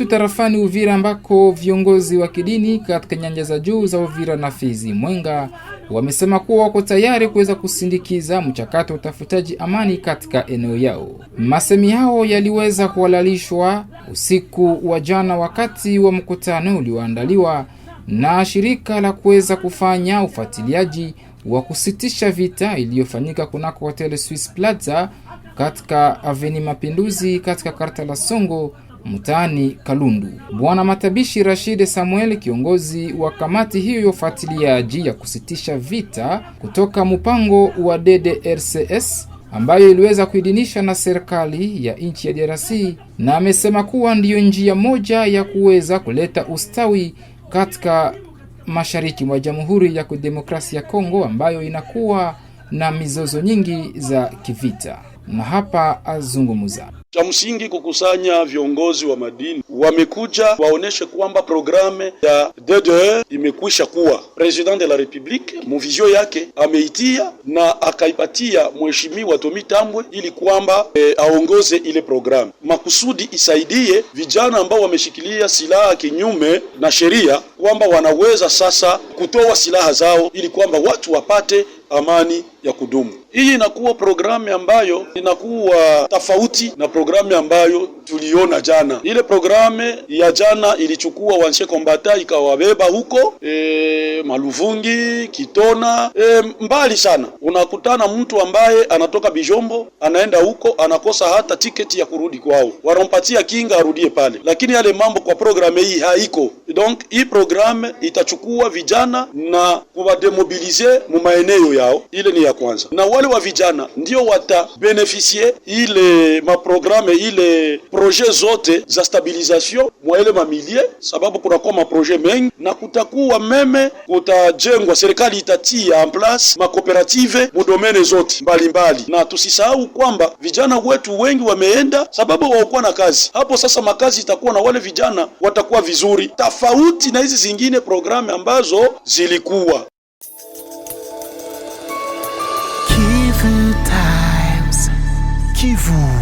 Tarafani Uvira ambako viongozi wa kidini katika nyanja za juu za Uvira na Fizi Mwenga wamesema kuwa wako tayari kuweza kusindikiza mchakato wa utafutaji amani katika eneo yao. Masemi hao yaliweza kuhalalishwa usiku wa jana wakati wa mkutano ulioandaliwa na shirika la kuweza kufanya ufuatiliaji wa kusitisha vita iliyofanyika kunako Hotel Swiss Plaza katika Avenue Mapinduzi katika karta la Songo mtaani Kalundu. Bwana Matabishi Rashid Samuel, kiongozi wa kamati hiyo ya ufuatiliaji ya kusitisha vita kutoka mpango wa DDRCS ambayo iliweza kuidhinisha na serikali ya nchi ya DRC, na amesema kuwa ndiyo njia moja ya kuweza kuleta ustawi katika mashariki mwa Jamhuri ya Kidemokrasia ya Kongo ambayo inakuwa na mizozo nyingi za kivita. Na hapa azungumuza. Cha msingi kukusanya viongozi wa madini wamekuja waoneshe kwamba programe ya DDR imekwisha kuwa. President de la Republique muvizio yake ameitia na akaipatia mheshimiwa Tomi Tambwe ili kwamba aongoze ile programe makusudi isaidie vijana ambao wameshikilia silaha kinyume na sheria, kwamba wanaweza sasa kutoa silaha zao ili kwamba watu wapate amani ya kudumu. Hii inakuwa programu ambayo inakuwa tofauti na programu ambayo tuliona jana. Ile programu ya jana ilichukua wanshe kombata ikawabeba huko Maluvungi, Kitona, mbali sana. Unakutana mtu ambaye anatoka Bijombo anaenda huko anakosa hata tiketi ya kurudi kwao, wanampatia kinga arudie pale. Lakini yale mambo kwa programu hii haiko. Donc hii programu itachukua vijana na kuwademobilize mu maeneo yao. Ile ni ya kwanza. Na wale wa vijana ndio watabeneficie ile maprograme ile projet zote za stabilisation mwa ile mamilie, sababu kuna kwa maprojet mengi na kutakuwa meme kutajengwa, serikali itatia en place makooperative mu domene zote mbalimbali. Na tusisahau kwamba vijana wetu wengi wameenda sababu hawakuwa na kazi. Hapo sasa makazi itakuwa na wale vijana watakuwa vizuri, tofauti na hizi zingine programu ambazo zilikuwa. Kivu Times. Kivu